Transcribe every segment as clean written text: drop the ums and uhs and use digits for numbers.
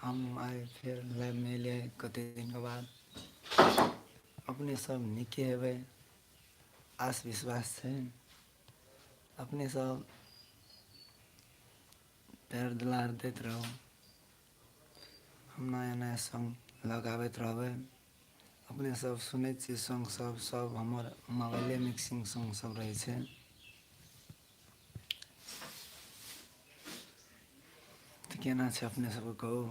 हम आए फिर लैब में ले कते दिन के बाद अपने सब निके हेबै आस विश्वास है। अपने सब पैर दुलार दैत रहो। हम नया नया सॉन्ग लगाबैत रहबै। अपने सब सुनै छी सॉन्ग सब हमर मोबाइले मिक्सिंग सॉन्ग सब रहै छै। तऽ केना छै अपने सबके कहू।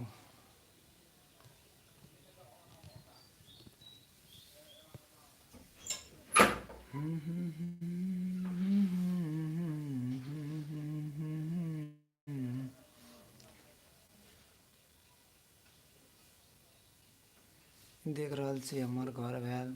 देख रहल छी हमर घर भेल।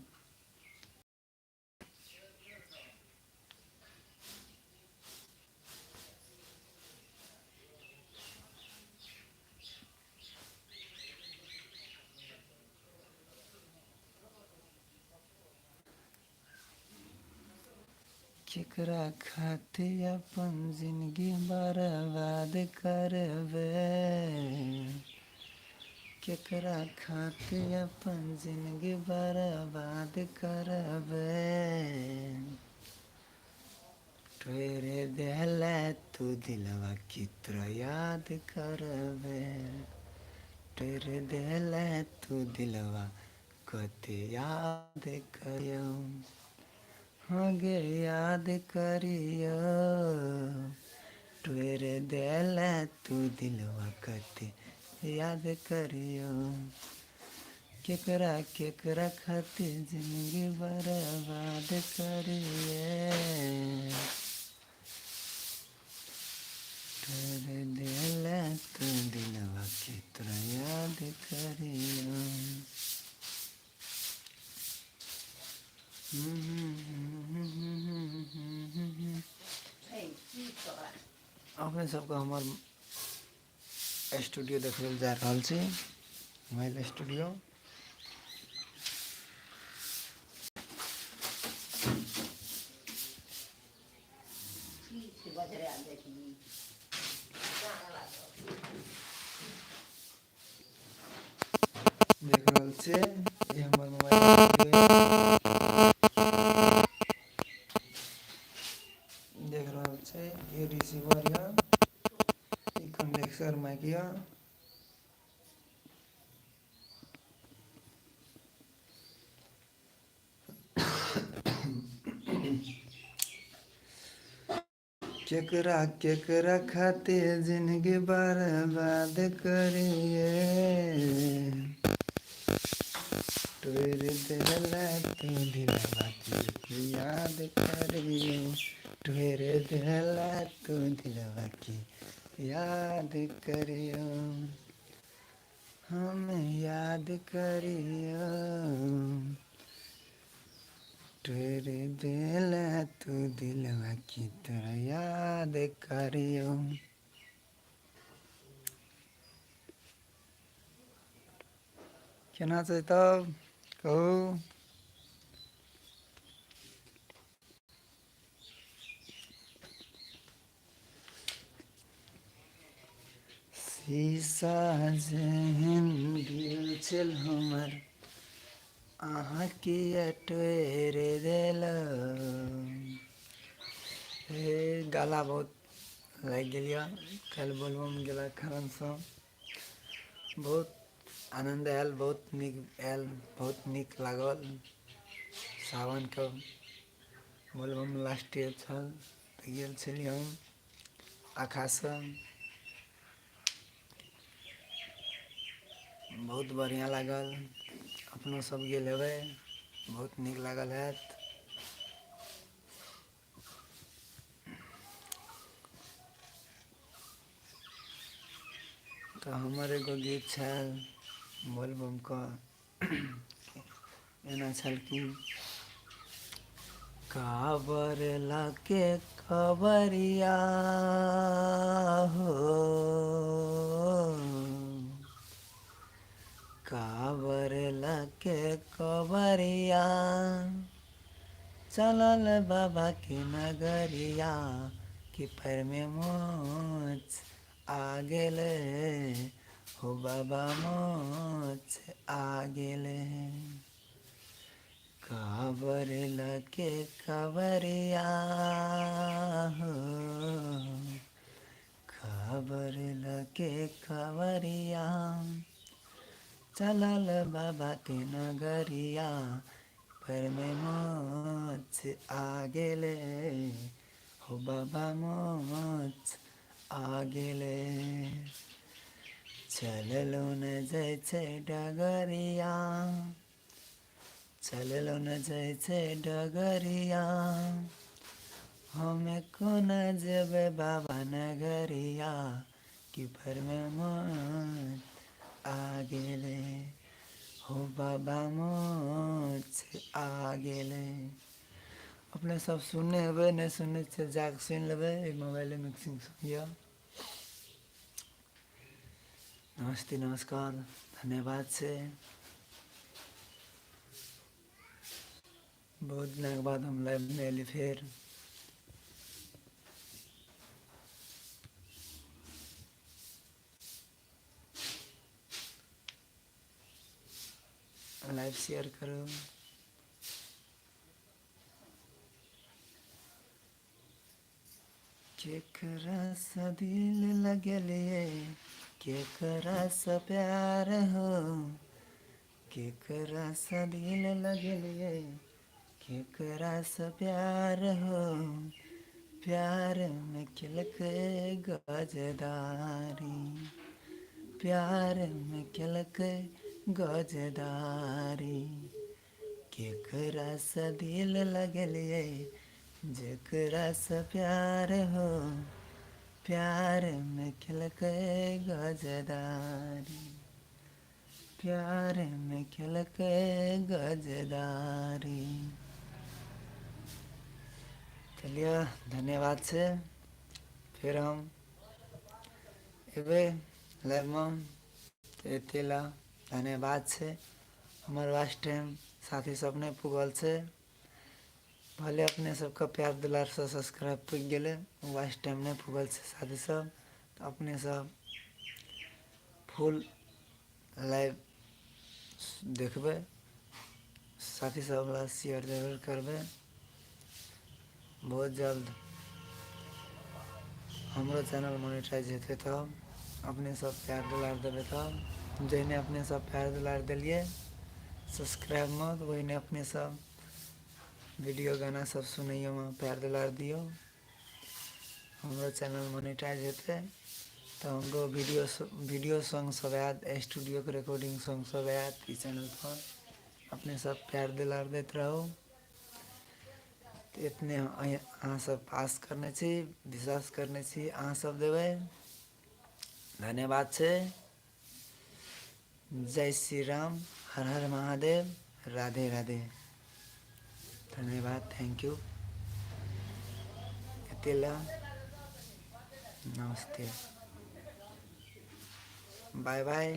केकरा खातिर अपन जिंदगी बर्बाद करबै। केकरा खातिर अपन जिंदगी बर्बाद करबै। तोरे देहले तू दिलवा कितना याद करबै। तोरे देहले तू दिलवा कते याद करियो। हाँ गे याद करियो। तोरे देहले तू दिलवा कते याद करियो। केकरा केकरा खातिर जिंदगी बर्बाद करिए। तोरे दिलले तू दिलवा कितना याद करियो। अपने सबके हमर स्टूडियो देखै जा रहल छी। मोबाइल स्टूडियो देख रहल छी। ये हमर मोबाइल देख रहल छी। ये रिसीवर या ई कंडेंसर माइक या। केकरा केकरा खातिर जिंदगी बर्बाद करिए। तोरे देहले तू दिलवा की याद करिए। तोरे देहले तू दिलवा की याद करियो। हम याद करियो। तोरे देहले तू दिलवा की तरह याद करियो। केना छै तब कहू। शीशा जेहन दिल छल हमर अहाँ किया तोड़ि देलहुँ। हे गाला बहुत लागि गेल यऽ। काल्हि बोलबम गेला कारणसँ बहुत आनन्द आयल। बहुत नीक आयल। बहुत नीक लागल। सावनके बोलबम लास्ट ईयर छल तऽ गेल छलियै हम आखासँ। बहुत बढ़िआँ लागल। अपनो सब गेल हेबै बहुत नीक लागल हैत। तऽ हमर एगो गीत छल बोलबमके एना छल कि काबर लाके कबरिया हो। काबर लाके कबरिया चलल बाबा के नगरिया कि पैर में मोच आ गेले हो बाबा मोच आ गेले काबर लके खबरिया हो खबर लके खबरिया चलल बाबा के नगरिया पर में मोच आ गेले हो बाबा मोच आ गेले चललो न जाइ छै डगरिया चललो न जाइ छै डगरिया हमें कोन जेबे बाबा नगरिया कि भर में मोच आ गेले हो बाबा मोच आ गेले। अपने सब सुनने हेबै नहीं सुनने से जाके सुन लेबै मोबाइल मिक्सिंग सुनिए। नमस्ते नमस्कार धन्यवाद से बहुत दिन के बाद हम लाइव में एली फिर लाइव शेयर करो केकरा सा दिल लगलिए केकरा सा प्यार हो केकरा सा दिल लगलिए केकरा सा प्यार हो प्यार में खिलक गजदारी प्यार में खिलक गजदारी केकरा सा दिल लगलिए जेकरा सा प्यार हो प्यार में खिलक गजदारी प्यार में खिलक गजदारी। चलिए धन्यवाद से फिर हम एबे लाइव में एतेला धन्यवाद से हमारे वास्ट टाइम साथी सब ने पुगल से भले अपने सबका प्यार दुलार से सब्सक्राइब पुग गए वास्ट टाइम नहीं पुगल से साथी सब तो अपने सब फुल लाइव देखबे साथी सब ला शेयर जरूर करबे बहुत जल्द हमारो चैनल मोनेटाइज हेते तो अपने सब प्यार दुलार देवे तब जैने अपने सब प्यार दुलार दिलिए सब्सक्राइब मत वही ने अपने सब वीडियो गाना सब सुनियो में प्यार दुलार दियो हमारो चैनल मोनेटाइज हेते तो हमको वीडियो सॉन्ग सब आयत स्टूडियो के रिकॉर्डिंग सॉन्ग सब आयत इस चैनल पर अपने सब प्यार दुलार देते रहो तो इतने अहाँ सब आस करने छी विश्वास करने छी अहाँ सब देवे धन्यवाद से जय श्री राम हर हर महादेव राधे राधे धन्यवाद थैंक यू एतेला नमस्ते बाय बाय।